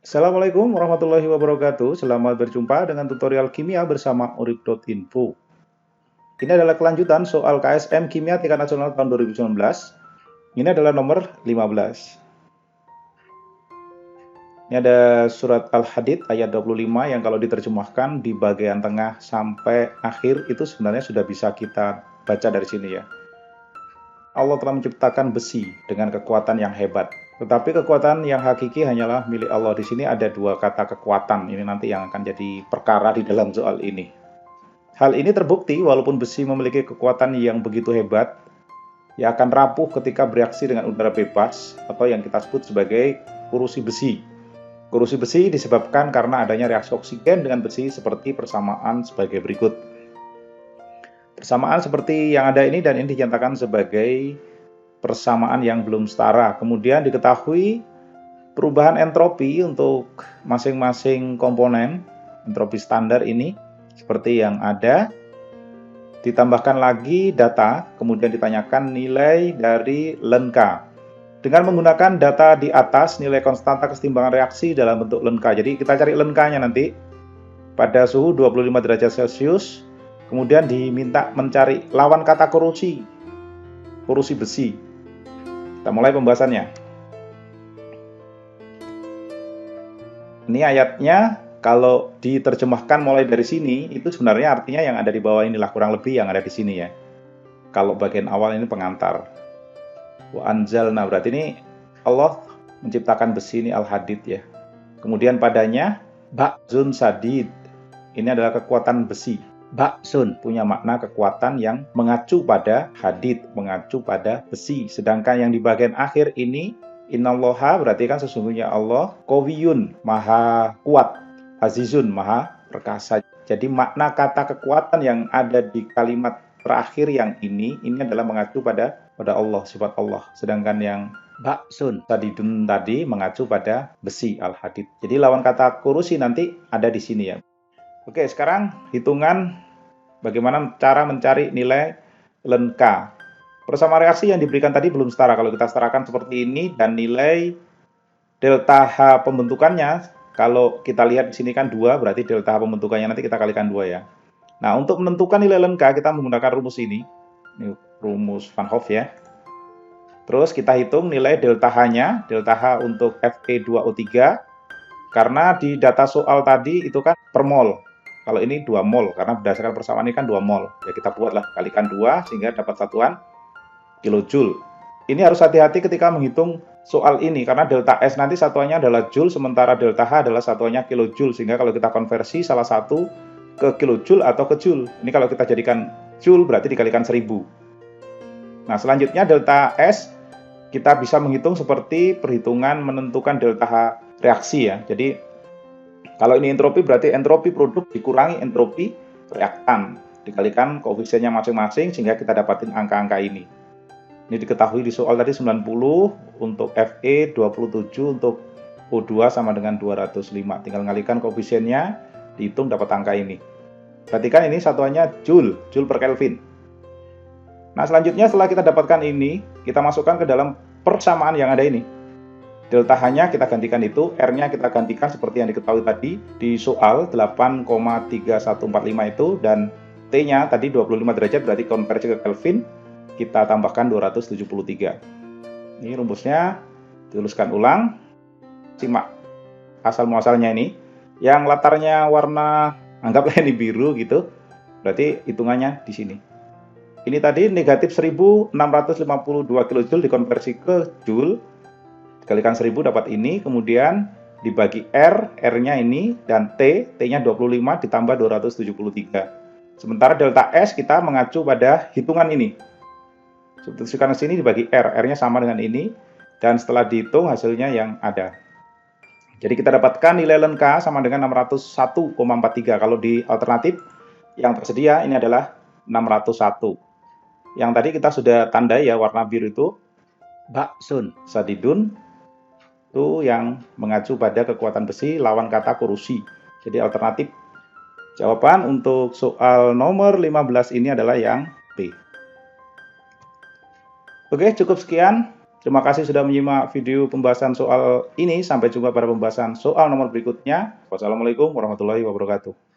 Assalamualaikum warahmatullahi wabarakatuh. Selamat berjumpa dengan tutorial kimia bersama urip.info. Ini adalah kelanjutan soal KSM Kimia Tingkat Nasional tahun 2019. Ini adalah nomor 15. Ini ada surat Al-Hadid ayat 25 yang kalau diterjemahkan di bagian tengah sampai akhir itu sebenarnya sudah bisa kita baca dari sini ya. Allah telah menciptakan besi dengan kekuatan yang hebat. Tetapi kekuatan yang hakiki hanyalah milik Allah. Di sini ada dua kata kekuatan. Ini nanti yang akan jadi perkara di dalam soal ini. Hal ini terbukti walaupun besi memiliki kekuatan yang begitu hebat, ia akan rapuh ketika bereaksi dengan udara bebas atau yang kita sebut sebagai kurusi besi. Kurusi besi disebabkan karena adanya reaksi oksigen dengan besi seperti persamaan sebagai berikut. Persamaan seperti yang ada ini dan ini dinyatakan sebagai persamaan yang belum setara. Kemudian diketahui perubahan entropi untuk masing-masing komponen, entropi standar ini seperti yang ada. Ditambahkan lagi data, kemudian ditanyakan nilai dari Lenka. Dengan menggunakan data di atas, nilai konstanta kesetimbangan reaksi dalam bentuk Lenka. Jadi kita cari Lenkanya nanti pada suhu 25 derajat Celcius. Kemudian diminta mencari lawan kata kurusi besi. Kita mulai pembahasannya. Ini ayatnya kalau diterjemahkan mulai dari sini, itu sebenarnya artinya yang ada di bawah inilah kurang lebih yang ada di sini ya. Kalau bagian awal ini pengantar. Wa anzalna, berarti ini Allah menciptakan besi ini al-hadid ya. Kemudian padanya ba'zun sadid. Ini adalah kekuatan besi. Ba'sun punya makna kekuatan yang mengacu pada hadid, mengacu pada besi. Sedangkan yang di bagian akhir ini innallaha berarti kan sesungguhnya Allah qawiyun, maha kuat, azizun, maha perkasa. Jadi makna kata kekuatan yang ada di kalimat terakhir yang ini adalah mengacu pada Allah, sifat Allah. Sedangkan yang ba'sun sadidun tadi mengacu pada besi al-hadid. Jadi lawan kata kurusi nanti ada di sini ya. Oke, sekarang hitungan bagaimana cara mencari nilai Lenka. Persamaan reaksi yang diberikan tadi belum setara. Kalau kita setarakan seperti ini dan nilai delta H pembentukannya, kalau kita lihat di sini kan 2, berarti delta H pembentukannya nanti kita kalikan 2 ya. Nah, untuk menentukan nilai Lenka kita menggunakan rumus ini. Ini rumus Van Hoff ya. Terus kita hitung nilai delta H-nya, delta H untuk Fe2O3. Karena di data soal tadi itu kan per mol. Kalau ini 2 mol, karena berdasarkan persamaan ini kan 2 mol. Ya kita buatlah, kalikan 2 sehingga dapat satuan kilojoule. Ini harus hati-hati ketika menghitung soal ini, karena delta S nanti satuannya adalah joule, sementara delta H adalah satuannya kilojoule. Sehingga kalau kita konversi salah satu ke kilojoule atau ke joule. Ini kalau kita jadikan joule berarti dikalikan 1000. Nah selanjutnya delta S kita bisa menghitung seperti perhitungan menentukan delta H reaksi ya. Jadi kalau ini entropi berarti entropi produk dikurangi entropi reaktan. Dikalikan koefisiennya masing-masing sehingga kita dapatin angka-angka ini. Ini diketahui di soal tadi 90 untuk Fe, 27 untuk O2 sama dengan 205. Tinggal ngalikan koefisiennya, dihitung dapat angka ini. Perhatikan ini satuannya joule per Kelvin. Nah selanjutnya setelah kita dapatkan ini, kita masukkan ke dalam persamaan yang ada ini. Delta H-nya kita gantikan itu, R-nya kita gantikan seperti yang diketahui tadi di soal 8,3145 itu, dan T-nya tadi 25 derajat berarti konversi ke Kelvin, kita tambahkan 273. Ini rumusnya, tuliskan ulang, simak asal-muasalnya ini. Yang latarnya warna, anggaplah ini biru gitu, berarti hitungannya di sini. Ini tadi negatif 1652 kJ dikonversi ke joule, dikalikan 1000 dapat ini, kemudian dibagi R, R-nya ini, dan T-nya 25 ditambah 273. Sementara delta S kita mengacu pada hitungan ini. Substitusikan ke sini dibagi R, R-nya sama dengan ini, dan setelah dihitung hasilnya yang ada. Jadi kita dapatkan nilai Lenka sama dengan 601,43. Kalau di alternatif yang tersedia ini adalah 601. Yang tadi kita sudah tandai ya warna biru itu ba'sun sadidun, itu yang mengacu pada kekuatan besi lawan kata kurusi. Jadi alternatif jawaban untuk soal nomor 15 ini adalah yang B. Oke, cukup sekian. Terima kasih sudah menyimak video pembahasan soal ini. Sampai jumpa pada pembahasan soal nomor berikutnya. Wassalamualaikum warahmatullahi wabarakatuh.